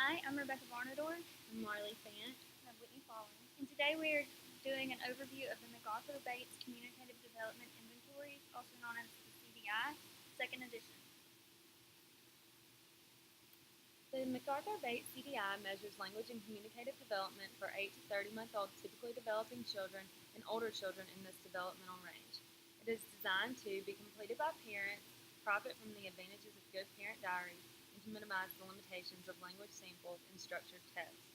Hi, I'm Rebecca Barnador, I'm Marley Fant. and I'm Whitney Follins, and today we are doing an overview of the MacArthur Bates Communicative Development Inventories, also known as the CDI, second edition. The MacArthur Bates CDI measures language and communicative development for 8 to 30-month-old typically developing children and older children in this developmental range. It is designed to be completed by parents, profit from the advantages of good parent diaries, and to minimize the limitations of language samples and structured tests.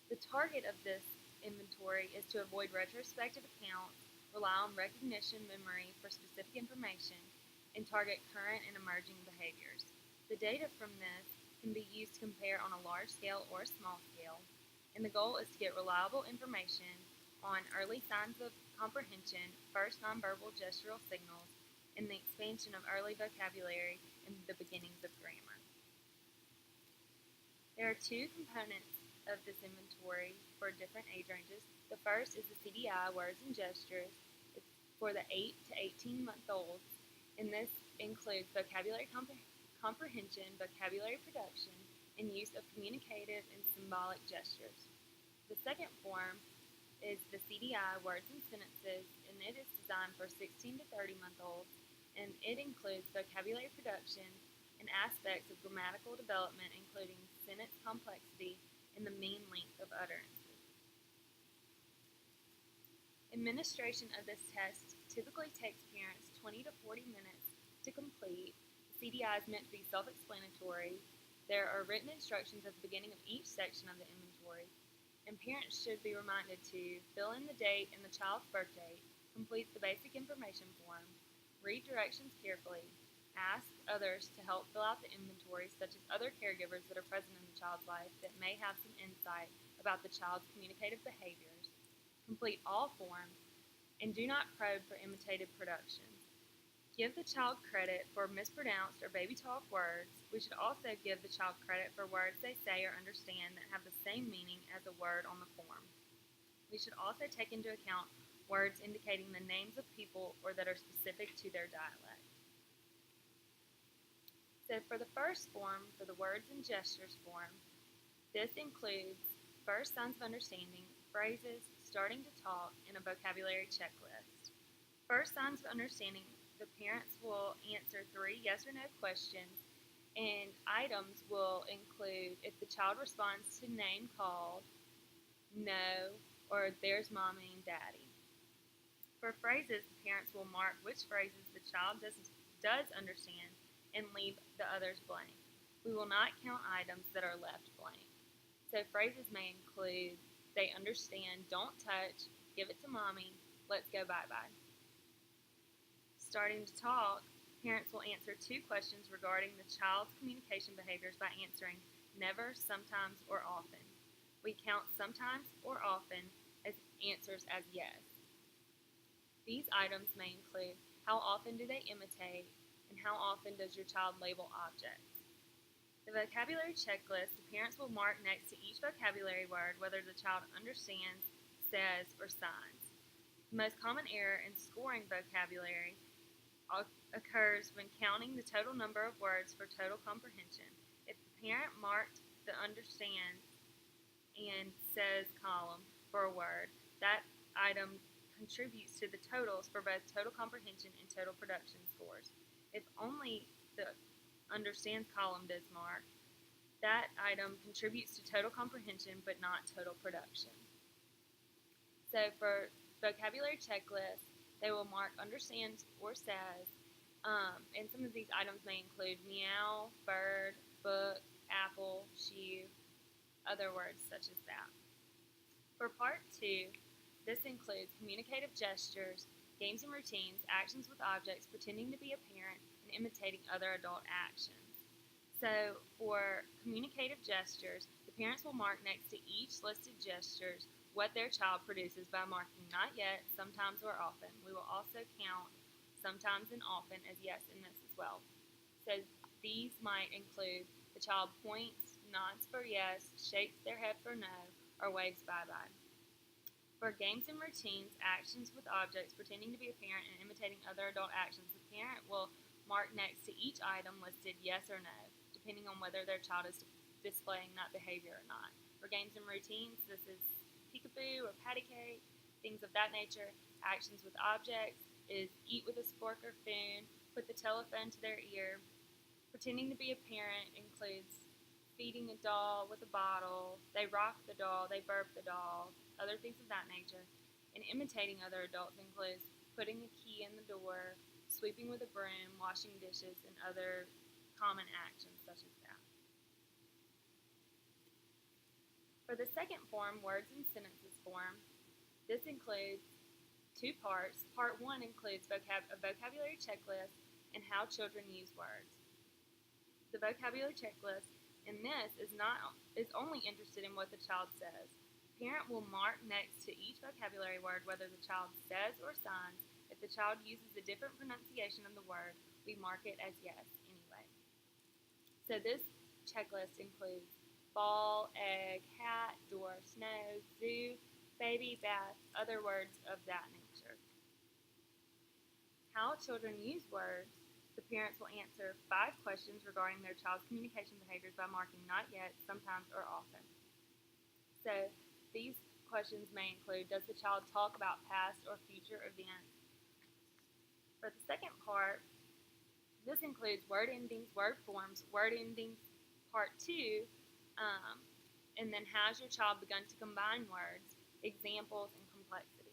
The target of this inventory is to avoid retrospective accounts, rely on recognition memory for specific information, and target current and emerging behaviors. The data from this can be used to compare on a large scale or a small scale, and the goal is to get reliable information on early signs of comprehension, first nonverbal gestural signals, and the expansion of early vocabulary and the beginnings of grammar. There are two components of this inventory for different age ranges. The first is the CDI, words and gestures. It's for the 8 to 18-month-olds, and this includes vocabulary comprehension, vocabulary production, and use of communicative and symbolic gestures. The second form is the CDI, words and sentences, and it is designed for 16 to 30-month-olds, and it includes vocabulary production and aspects of grammatical development, including sentence complexity and the mean length of utterances. Administration of this test typically takes parents 20 to 40 minutes to complete. The CDI is meant to be self-explanatory. There are written instructions at the beginning of each section of the inventory, and parents should be reminded to fill in the date and the child's birth date, complete the basic information form, read directions carefully, ask others to help fill out the inventory, such as other caregivers that are present in the child's life that may have some insight about the child's communicative behaviors, complete all forms, and do not probe for imitative productions. Give the child credit for mispronounced or baby talk words. We should also give the child credit for words they say or understand that have the same meaning as a word on the form. We should also take into account words indicating the names of people or that are specific to their dialect. So for the first form, for the words and gestures form, this includes first signs of understanding, phrases, starting to talk, and a vocabulary checklist. First signs of understanding, the parents will answer 3 yes or no questions, and items will include if the child responds to name called, no, or there's mommy and daddy. For phrases, the parents will mark which phrases the child does understand and leave the others blank. We will not count items that are left blank. So phrases may include they understand, don't touch, give it to mommy, let's go bye-bye. Starting to talk, parents will answer 2 questions regarding the child's communication behaviors by answering never, sometimes, or often. We count sometimes or often as answers as yes. These items may include how often do they imitate and how often does your child label objects. The vocabulary checklist, the parents will mark next to each vocabulary word whether the child understands, says, or signs. The most common error in scoring vocabulary occurs when counting the total number of words for total comprehension. If the parent marked the understands and says column for a word, that item contributes to the totals for both total comprehension and total production scores. If only the understands column is marked, that item contributes to total comprehension but not total production. So for vocabulary checklist, they will mark understands or says, and some of these items may include meow, bird, book, apple, shoe, other words such as that. For part 2, this includes communicative gestures, games and routines, actions with objects, pretending to be a parent, and imitating other adult actions. So for communicative gestures, the parents will mark next to each listed gestures what their child produces by marking not yet, sometimes, or often. We will also count sometimes and often as yes in this as well. So these might include the child points, nods for yes, shakes their head for no, or waves bye-bye. For games and routines, actions with objects, pretending to be a parent, and imitating other adult actions, the parent will mark next to each item listed yes or no, depending on whether their child is displaying that behavior or not. For games and routines, this is peekaboo or patty cake, things of that nature. Actions with objects is eat with a fork or spoon, put the telephone to their ear. Pretending to be a parent includes feeding a doll with a bottle, they rock the doll, they burp the doll, other things of that nature. And imitating other adults includes putting a key in the door, sweeping with a broom, washing dishes, and other common actions such as that. For the second form, words and sentences form, this includes two parts. Part 1 includes a vocabulary checklist and how children use words. The vocabulary checklist in this is only interested in what the child says. Parent will mark next to each vocabulary word whether the child says or signs. If the child uses a different pronunciation of the word, we mark it as yes anyway. So this checklist includes ball, egg, hat, door, snow, zoo, baby, bath, other words of that nature. How children use words. The parents will answer 5 questions regarding their child's communication behaviors by marking not yet, sometimes, or often. So these questions may include, does the child talk about past or future events? For the second part, this includes word endings, word forms, word endings, part 2, and then has your child begun to combine words, examples, and complexity.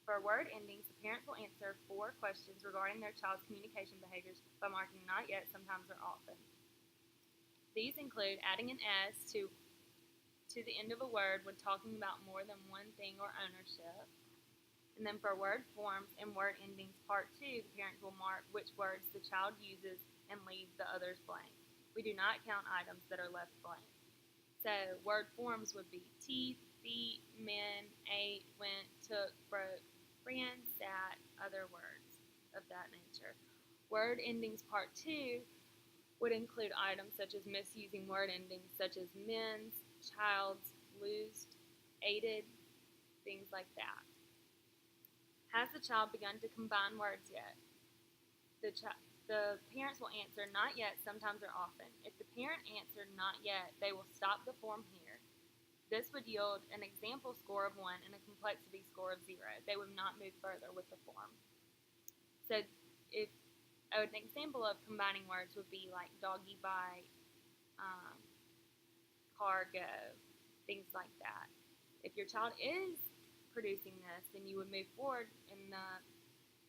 For word endings, the parents will answer 4 questions regarding their child's communication behaviors by marking not yet, sometimes, or often. These include adding an S to the end of a word when talking about more than one thing or ownership. And then for word forms and word endings, part 2, the parents will mark which words the child uses and leave the others blank. We do not count items that are left blank. So word forms would be teeth, feet, men, ate, went, took, broke, ran, sat, other words of that nature. Word endings part 2 would include items such as misusing word endings such as men's, child's, loosed, aided, things like that. Has the child begun to combine words yet? The parents will answer not yet, sometimes, or often. If the parent answered not yet, they will stop the form here. This would yield an example score of 1 and a complexity score of 0. They would not move further with the form. So if an example of combining words would be like doggy bite, car go, things like that. If your child is producing this, then you would move forward in the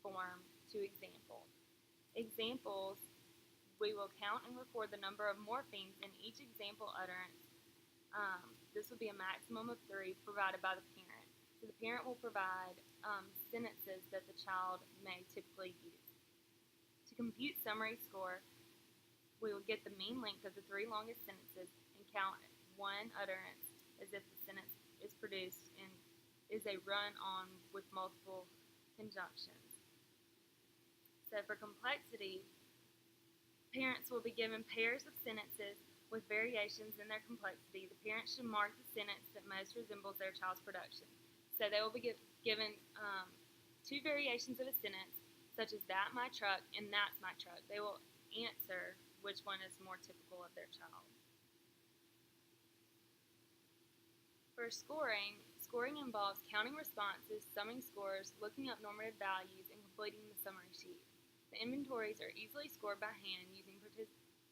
form to examples. Examples, we will count and record the number of morphemes in each example utterance. This will be a maximum of 3 provided by the parent. So the parent will provide sentences that the child may typically use. To compute summary score, we will get the mean length of the 3 longest sentences and count 1 utterance as if the sentence is produced and is a run-on with multiple conjunctions. So for complexity, parents will be given pairs of sentences with variations in their complexity. The parents should mark the sentence that most resembles their child's production. So they will be given 2 variations of a sentence, such as that my truck and that's my truck. They will answer which one is more typical of their child. For scoring involves counting responses, summing scores, looking up normative values, and completing the summary sheet. The inventories are easily scored by hand using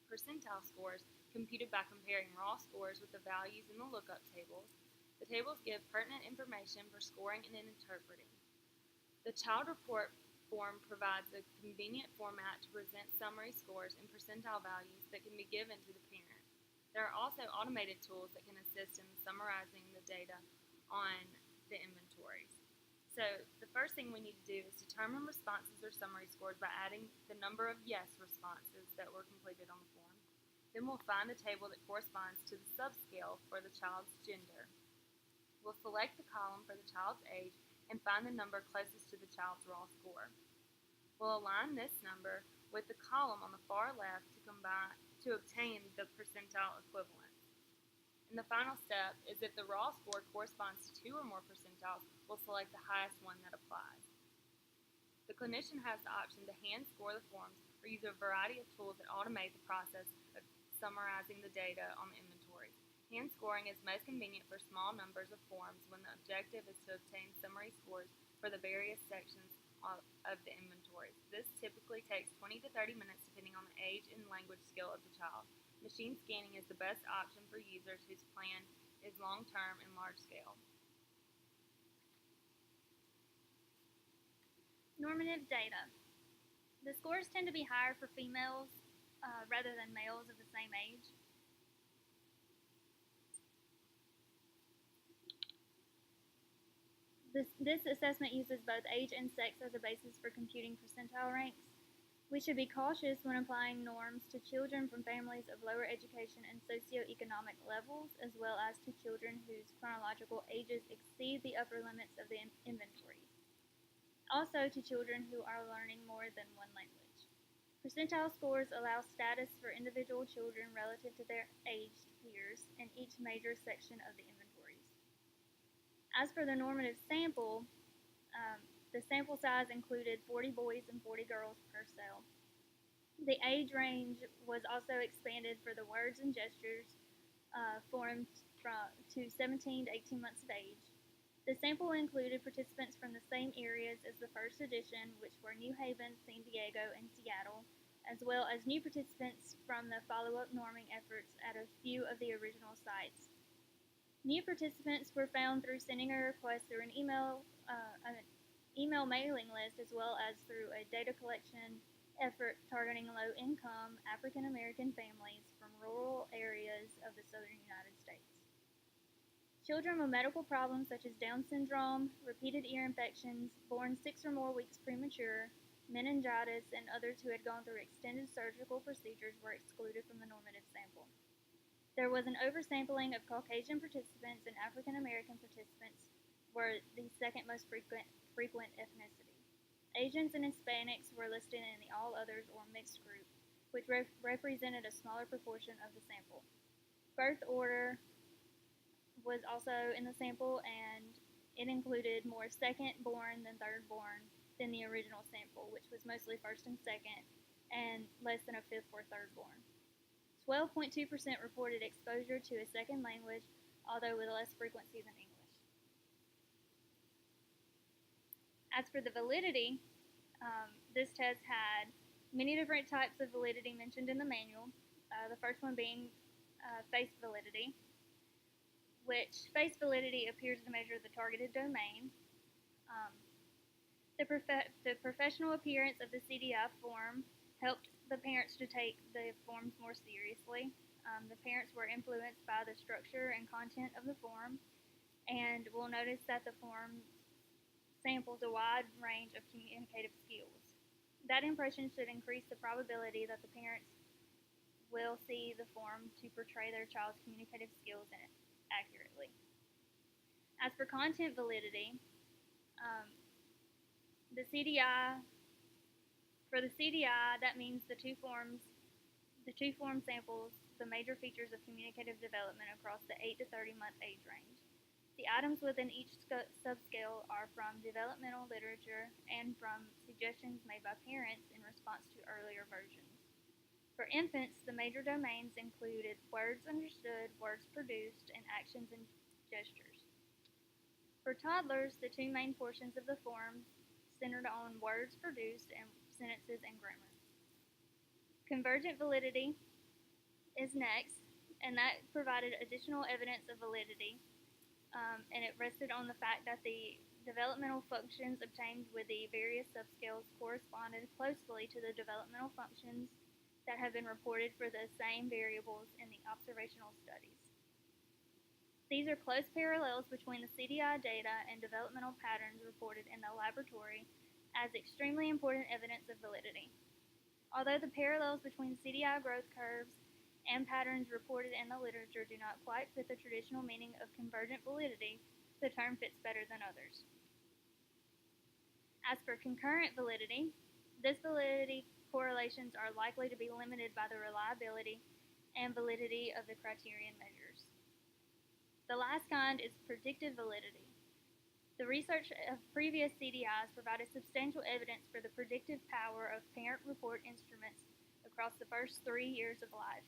percentile scores computed by comparing raw scores with the values in the lookup tables. The tables give pertinent information for scoring and interpreting. The child report form provides a convenient format to present summary scores and percentile values that can be given to the parent. There are also automated tools that can assist in summarizing the data on the inventories. So the first thing we need to do is determine responses or summary scores by adding the number of yes responses that were completed on the form. Then we'll find the table that corresponds to the subscale for the child's gender. We'll select the column for the child's age and find the number closest to the child's raw score. We'll align this number with the column on the far left to obtain the percentile equivalent. And the final step is if the raw score corresponds to 2 or more percentiles, we'll select the highest one that applies. The clinician has the option to hand score the forms or use a variety of tools that automate the process of summarizing the data on the inventories. Hand scoring is most convenient for small numbers of forms when the objective is to obtain summary scores for the various sections of the inventories. This typically takes 20 to 30 minutes depending on the age and language skill of the child. Machine scanning is the best option for users whose plan is long-term and large-scale. Normative data. The scores tend to be higher for females rather than males of the same age. This assessment uses both age and sex as a basis for computing percentile ranks. We should be cautious when applying norms to children from families of lower education and socioeconomic levels, as well as to children whose chronological ages exceed the upper limits of the inventories. Also to children who are learning more than one language. Percentile scores allow status for individual children relative to their aged peers in each major section of the inventories. As for the normative sample, the sample size included 40 boys and 40 girls per cell. The age range was also expanded for the words and gestures formed to 17 to 18 months of age. The sample included participants from the same areas as the first edition, which were New Haven, San Diego, and Seattle, as well as new participants from the follow-up norming efforts at a few of the original sites. New participants were found through sending a request through an email mailing list, as well as through a data collection effort targeting low-income African American families from rural areas of the southern United States. Children with medical problems such as Down syndrome, repeated ear infections, born 6 or more weeks premature, meningitis, and others who had gone through extended surgical procedures were excluded from the normative sample. There was an oversampling of Caucasian participants, and African American participants were the second most frequent ethnicity. Asians and Hispanics were listed in the all others or mixed group, which represented a smaller proportion of the sample. Birth order was also in the sample, and it included more second born than third born than the original sample, which was mostly first and second, and less than a fifth were third born. 12.2% reported exposure to a second language, although with less frequency than English. As for the validity, this test had many different types of validity mentioned in the manual. The first one being face validity, which face validity appears to measure the targeted domain. The professional appearance of the CDI form helped the parents to take the forms more seriously. The parents were influenced by the structure and content of the form, and will notice that the form samples a wide range of communicative skills. That impression should increase the probability that the parents will see the form to portray their child's communicative skills in it accurately. As for content validity, for the CDI, that means the two form samples the major features of communicative development across the 8 to 30 month age range. The items within each subscale are from developmental literature and from suggestions made by parents in response to earlier versions. For infants, the major domains included words understood, words produced, and actions and gestures. For toddlers, the two main portions of the form centered on words produced and sentences and grammar. Convergent validity is next, and that provided additional evidence of validity, and it rested on the fact that the developmental functions obtained with the various subscales corresponded closely to the developmental functions that have been reported for the same variables in the observational studies. These are close parallels between the CDI data and developmental patterns reported in the laboratory as extremely important evidence of validity. Although the parallels between CDI growth curves and patterns reported in the literature do not quite fit the traditional meaning of convergent validity, the term fits better than others. As for concurrent validity, this validity correlations are likely to be limited by the reliability and validity of the criterion measures. The last kind is predictive validity. The research of previous CDIs provided substantial evidence for the predictive power of parent report instruments across the first 3 years of life.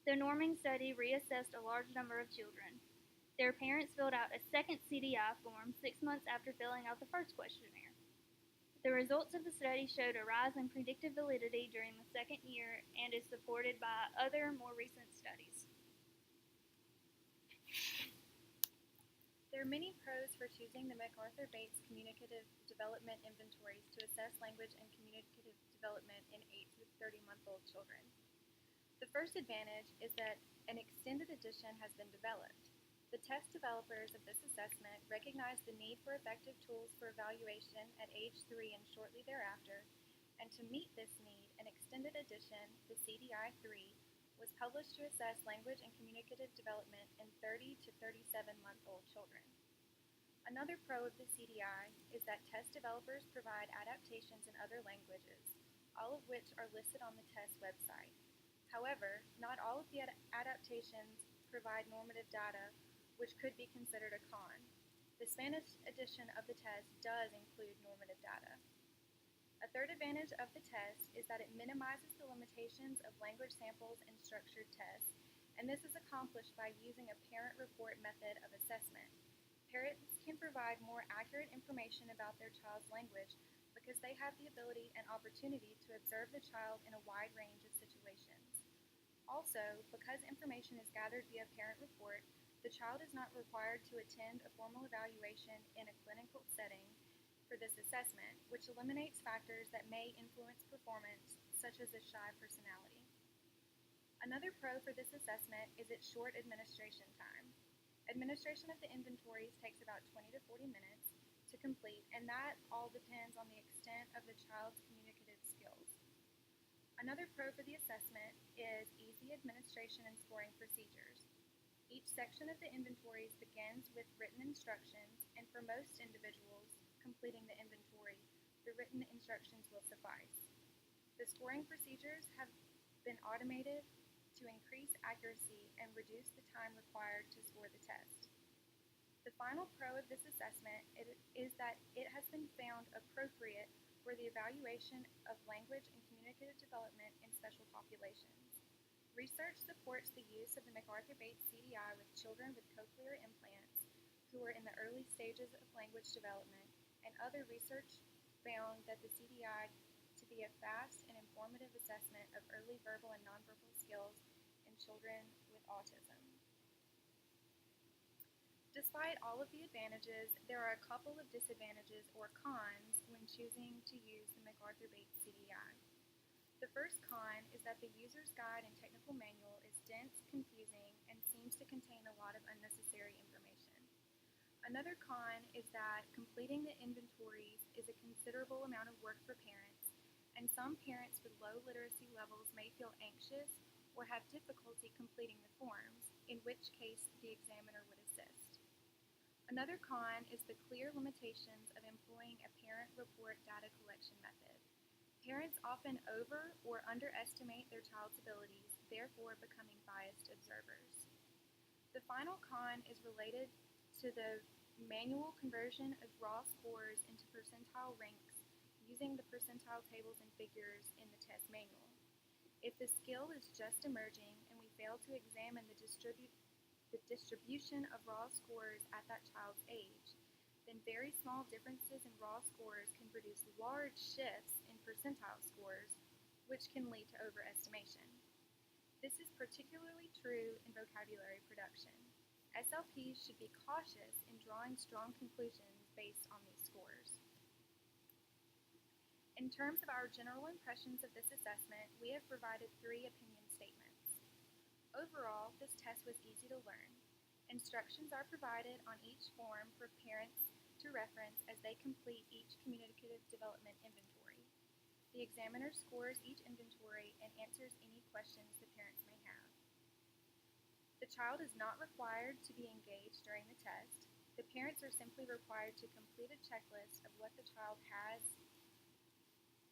The norming study reassessed a large number of children. Their parents filled out a second CDI form 6 months after filling out the first questionnaire. The results of the study showed a rise in predictive validity during the second year and is supported by other more recent studies. There are many pros for choosing the MacArthur Bates Communicative Development Inventories to assess language and communicative development in 8 to 30-month-old children. The first advantage is that an extended edition has been developed. The test developers of this assessment recognized the need for effective tools for evaluation at age 3 and shortly thereafter, and to meet this need, an extended edition, the CDI-3, was published to assess language and communicative development in 30 to 37-month-old children. Another pro of the CDI is that test developers provide adaptations in other languages, all of which are listed on the test website. However, not all of the adaptations provide normative data, which could be considered a con. The Spanish edition of the test does include normative data. A third advantage of the test is that it minimizes the limitations of language samples and structured tests, and this is accomplished by using a parent report method of assessment. Parents can provide more accurate information about their child's language because they have the ability and opportunity to observe the child in a wide range of situations. Also, because information is gathered via parent report, the child is not required to attend a formal evaluation in a clinical setting for this assessment, which eliminates factors that may influence performance, such as a shy personality. Another pro for this assessment is its short administration time. Administration of the inventories takes about 20 to 40 minutes to complete, and that all depends on the extent of the child's communicative skills. Another pro for the assessment is easy administration and scoring procedures. Each section of the inventories begins with written instructions, and for most individuals completing the inventory, the written instructions will suffice. The scoring procedures have been automated to increase accuracy and reduce the time required to score the test. The final pro of this assessment is that it has been found appropriate for the evaluation of language and communicative development in special populations. Research supports the use of the MacArthur Bates CDI with children with cochlear implants who are in the early stages of language development, and other research found that the CDI to be a fast and informative assessment of early verbal and nonverbal skills in children with autism. Despite all of the advantages, there are a couple of disadvantages or cons when choosing to use the MacArthur Bates CDI. The first con is that the user's guide and technical manual is dense, confusing, and seems to contain a lot of unnecessary information. Another con is that completing the inventories is a considerable amount of work for parents, and some parents with low literacy levels may feel anxious or have difficulty completing the forms, in which case the examiner would assist. Another con is the clear limitations of employing a parent report data collection method. Parents often over or underestimate their child's abilities, therefore becoming biased observers. The final con is related to the manual conversion of raw scores into percentile ranks using the percentile tables and figures in the test manual. If the skill is just emerging and we fail to examine the distribution of raw scores at that child's age, then very small differences in raw scores can produce large shifts in percentile scores, which can lead to overestimation. This is particularly true in vocabulary production. SLPs should be cautious in drawing strong conclusions based on these scores. In terms of our general impressions of this assessment, we have provided 3 opinion statements. Overall, this test was easy to learn. Instructions are provided on each form for parents to reference as they complete each communicative development inventory. The examiner scores each inventory and answers any questions the parents may have. The child is not required to be engaged during the test. The parents are simply required to complete a checklist of what the child has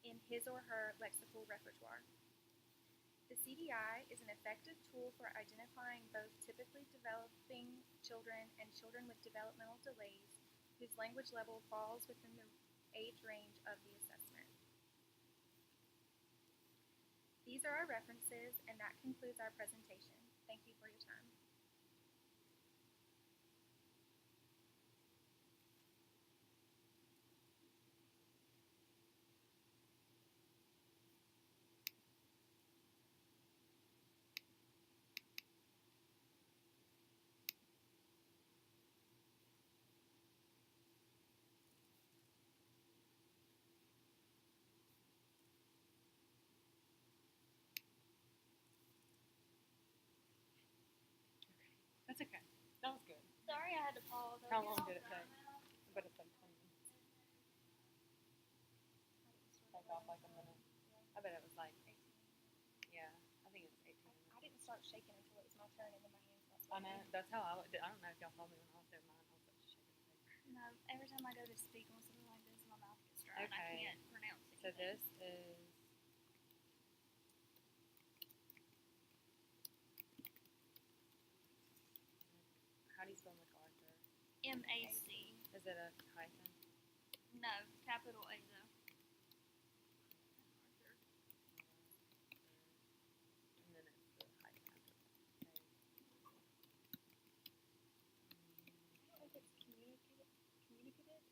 in his or her lexical repertoire. The CDI is an effective tool for identifying both typically developing children and children with developmental delays whose language level falls within the age range of the assessment. These are our references, and that concludes our presentation. Thank you for your time. That's okay. That was good. Sorry, I had to pause. How long did it take? I bet it's like 20 minutes. Take off like a minute. I bet it was like, yeah, I think it was 18 minutes. I didn't start shaking until it was my turn, and then my hands got I sweaty. know. That's how I did. I don't know if y'all saw me when I was doing mine. I was like shaking the paper. No, every time I go to speak on something like this, my mouth gets dry and I Okay. can't pronounce it. So this is how do you spell MacArthur? MAC. Is it a hyphen? No, capital A though. And then it's the hyphen. I don't know if it's communicative or communicative.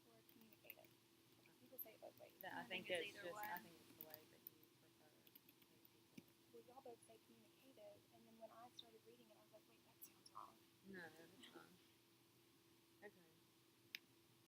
People say it both ways. I think it's it's either just. way. I think it's the way that you prefer to make people. Well, y'all both say communicative, and then when I started reading it, I was like, wait, that sounds wrong. No, it's